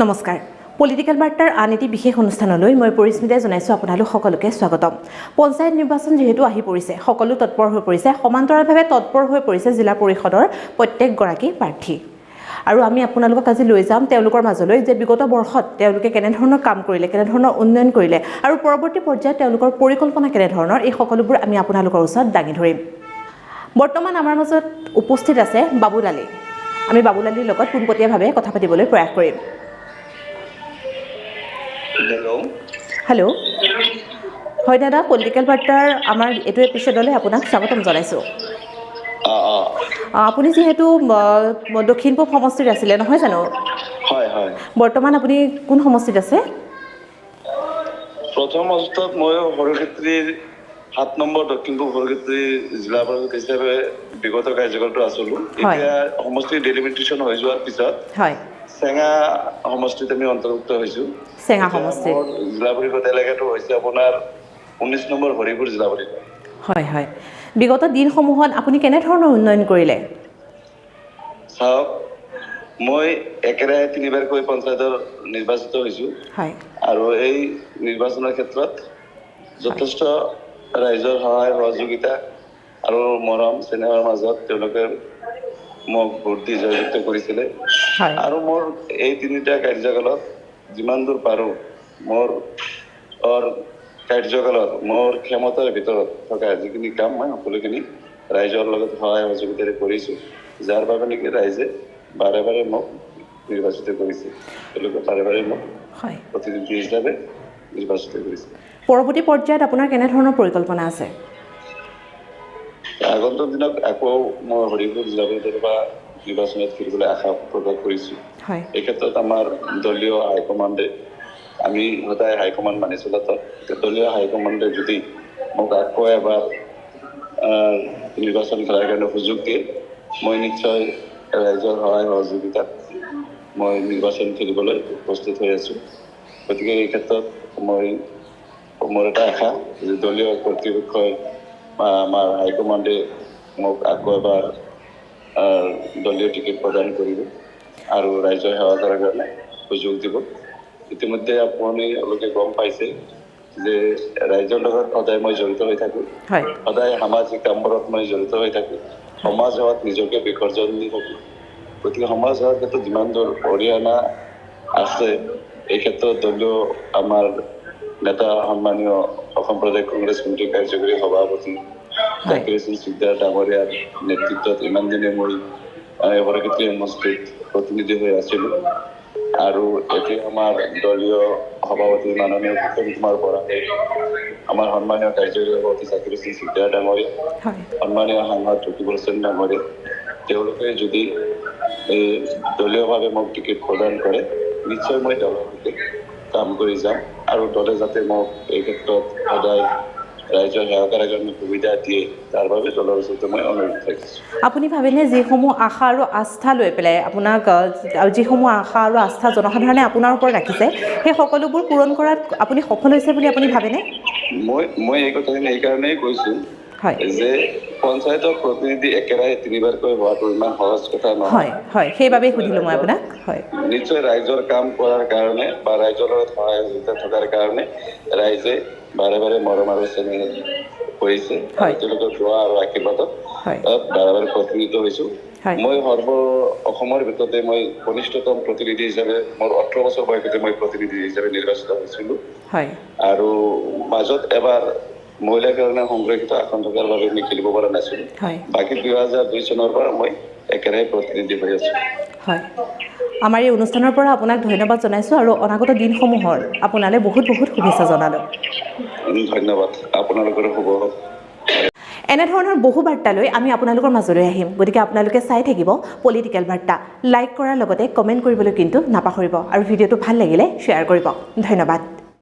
নমস্কাৰ পলিটিক্যাল বাৰ্তাৰ আন এটি বিশেষ অনুষ্ঠানলৈ মই পৰিস্মিতাই জনাইছো আপোনালোক সকলোকে স্বাগতম পঞ্চায়ত নিৰ্বাচন যেহেতু আহি পৰিছে সকলো তৎপৰ হৈ পৰিছে সমান্তৰালভাৱে তৎপৰ হৈ পৰিছে জিলা পৰিষদৰ প্ৰত্যেকগৰাকী প্ৰাৰ্থী আৰু আমি আপোনালোকক আজি লৈ যাম তেওঁলোকৰ মাজলৈ যে বিগত বৰ্ষত তেওঁলোকে কেনে ধৰণৰ কাম কৰিলে কেনে ধৰণৰ উন্নয়ন কৰিলে আৰু পৰৱৰ্তী পৰ্যায়ত তেওঁলোকৰ পৰিকল্পনা কেনে ধৰণৰ এই সকলোবোৰ আমি আপোনালোকৰ ওচৰত দাঙি ধৰিম বৰ্তমান আমাৰ মাজত উপস্থিত আছে বাবুলালী আমি বাবুলালীৰ লগত পোনপটীয়াভাৱে কথা পাতিবলৈ প্ৰয়াস কৰিম হেল্ল' হয় দাদা পলিটিক্যাল বাৰ্তাৰ আমাৰ এইটো এপিছডলৈ আপোনাক স্বাগতম জনাইছোঁ আপুনি যিহেতু দক্ষিণ পূব সমষ্টিত আছিলে নহয় জানো হয় হয় বৰ্তমান আপুনি কোন সমষ্টিত আছে প্ৰথম অৱস্থাত মই সৰুক্ষেত্ৰীৰ 7 নম্বৰ দক্ষিণ পূব সৰুক্ষেত্ৰী জিলা পৰিষদ হিচাপে বিগত কাৰ্যকালটো আছিলোঁ এতিয়া সমষ্টিৰ ডেলিমিটেশ্যন হৈ যোৱাৰ পিছত হয় চেঙা সমষ্টিত আমি অন্তৰ্ভুক্ত হৈছোঁ চেঙা সমষ্টিত জিলা পৰিষদ এলেকাটো হৈছে আপোনাৰ 19 নম্বৰ হৰিপুৰ জিলা পৰিষদ হয় হয় বিগত দিনসমূহত আপুনি কেনেধৰণৰ উন্নয়ন কৰিলে চাওক মই একেৰাহে 3বাৰকৈ পঞ্চায়তৰ নিৰ্বাচিত হৈছোঁ হয় আৰু এই নিৰ্বাচনৰ ক্ষেত্ৰত যথেষ্ট ৰাইজৰ সহায় সহযোগিতা আৰু মৰম চেনেহৰ মাজত তেওঁলোকে মোক ভোট দি জয়যুক্ত কৰিছিলে আৰু মোৰ এই 3টা কাৰ্যকালত যিমান দূৰ পাৰোঁ মোৰ কাৰ্যকালত মোৰ ক্ষমতাৰ ভিতৰত থকা যিখিনি কাম মই সকলোখিনি ৰাইজৰ লগত সহায় সহযোগিতাৰে কৰিছোঁ যাৰ বাবে নেকি ৰাইজে বাৰে বাৰে মোক নিৰ্বাচিত কৰিছে তেওঁলোকে বাৰে বাৰে মোক প্ৰতিনিধি হিচাপে নিৰ্বাচিত কৰিছে পৰৱৰ্তী পৰ্যায়ত আপোনাৰ কেনেধৰণৰ পৰিকল্পনা আছে আগন্তুক দিনত আকৌ মই হৰিপুৰ জিলা পৰিষদৰ পৰা নিৰ্বাচনত খেলিবলৈ আশা প্ৰকাশ কৰিছোঁ এই ক্ষেত্ৰত আমাৰ দলীয় হাইকমাণ্ডে আমি সদায় হাইকমাণ্ড মানি চলাত দলীয় হাইকমাণ্ডে যদি মোক আকৌ এবাৰ নিৰ্বাচন খেলাৰ কাৰণে সুযোগ দিয়ে মই নিশ্চয় ৰাইজৰ সহায় সহযোগিতাত মই নিৰ্বাচন খেলিবলৈ প্ৰস্তুত হৈ আছোঁ গতিকে এই ক্ষেত্ৰত মোৰ এটা আশা যে দলীয় কৰ্তৃপক্ষই বা আমাৰ হাইকমাণ্ডে মোক আকৌ এবাৰ দলীয় টিকেট প্ৰদান কৰিব আৰু ৰাইজৰ সেৱা কৰাৰ কাৰণে সুযোগ দিব ইতিমধ্যে আপোনালোকে গম পাইছে যে ৰাইজৰ লগত সদায় মই জড়িত হৈ থাকোঁ সদায় সামাজিক কামবোৰত মই জড়িত হৈ থাকোঁ সমাজ সেৱাত নিজকে বিসৰ্জন দি থাকোঁ গতিকে সমাজ সেৱাৰ ক্ষেত্ৰত যিমান দূৰ অৰিহণা আছে এই ক্ষেত্ৰত দলীয় আমাৰ নেতা সন্মানীয় অসম প্ৰদেশ কংগ্ৰেছ কমিটিৰ কাৰ্যকৰী সভাপতি জাকিৰ হোসেন সিকদাৰ ডাঙৰীয়াৰ নেতৃত্বত ইমান দিনে মই সৰুক্ষেত্ৰী সমষ্টিত প্ৰতিনিধি হৈ আছিলোঁ আৰু এতিয়া আমাৰ দলীয় সভাপতি মাননীয় উত্তম কুমাৰ বৰাকে আমাৰ সন্মানীয় কাৰ্যকৰী সভাপতি জাকিৰ হোসেন সিকদাৰ ডাঙৰীয়া সন্মানীয় সাংসদ জ্যোতি বৰ্ষণ ডাঙৰীয়া তেওঁলোকে যদি এই দলীয়ভাৱে মোক টিকেট প্ৰদান কৰে নিশ্চয় মই দলৰ সৈতে কাম কৰি যাম আৰু দলে যাতে মোক এই ক্ষেত্ৰত সদায় ৰাইজৰ সেৱা কৰাৰ কাৰণে সুবিধা দিয়ে তাৰ বাবে দলৰ ওচৰতে মই অনুৰোধ ৰাখিছোঁ আপুনি ভাবেনে যিসমূহ আশা আৰু আস্থা লৈ পেলাই আপোনাক যিসমূহ আশা আৰু আস্থা জনসাধাৰণে আপোনাৰ ওপৰত ৰাখিছে সেই সকলোবোৰ পূৰণ কৰাত আপুনি সফল হৈছে বুলি আপুনি ভাবেনে মই এই কথাখিনি এইকাৰণেই কৈছোঁ যে পঞ্চায়তৰ প্ৰতিনিধি একেৰাহে 3বাৰকৈ হোৱাটো ইমান সহজ কথা নহয় হয় সেইবাবেই সুধিলোঁ মই আপোনাক নিশ্চয় ৰাইজৰ কাম কৰাৰ কাৰণে বা ৰাইজৰ লগত সহায় সহযোগিতা থকাৰ কাৰণে ৰাইজে বাৰে বাৰে মৰম আৰু চেনেহ কৰিছে তেওঁলোকৰ দোৱা আৰু আশীৰ্বাদত বাৰে বাৰে প্ৰতিনিধিত্ব হৈছোঁ মই অসমৰ ভিতৰতে মই কনিষ্ঠতম প্ৰতিনিধি হিচাপে মোৰ 18 বছৰ বয়সতে মই প্ৰতিনিধি হিচাপে নিৰ্বাচিত হৈছিলোঁ আৰু মাজত এবাৰ মহিলাৰ কাৰণে সংৰক্ষিত আসন থকাৰ বাবে আমি খেলিব পৰা নাছিলোঁ বাকী 2002 চনৰ পৰা মই একেৰাহে প্ৰতিনিধি হৈ আছোঁ আমাৰ এই অনুষ্ঠানৰ পৰা আপোনাক ধন্যবাদ জনাইছোঁ আৰু অনাগত দিনসমূহৰ আপোনালৈ বহুত বহুত শুভেচ্ছা জনালোঁ ধন্যবাদ আপোনালোকৰ শুভ হওক এনেধৰণৰ বহু বাৰ্তালৈ আমি আপোনালোকৰ মাজলৈ আহিম গতিকে আপোনালোকে চাই থাকিব পলিটিক্যাল বাৰ্তা লাইক কৰাৰ লগতে কমেণ্ট কৰিবলৈ কিন্তু নাপাহৰিব আৰু ভিডিঅ'টো ভাল লাগিলে শ্বেয়াৰ কৰিব ধন্যবাদ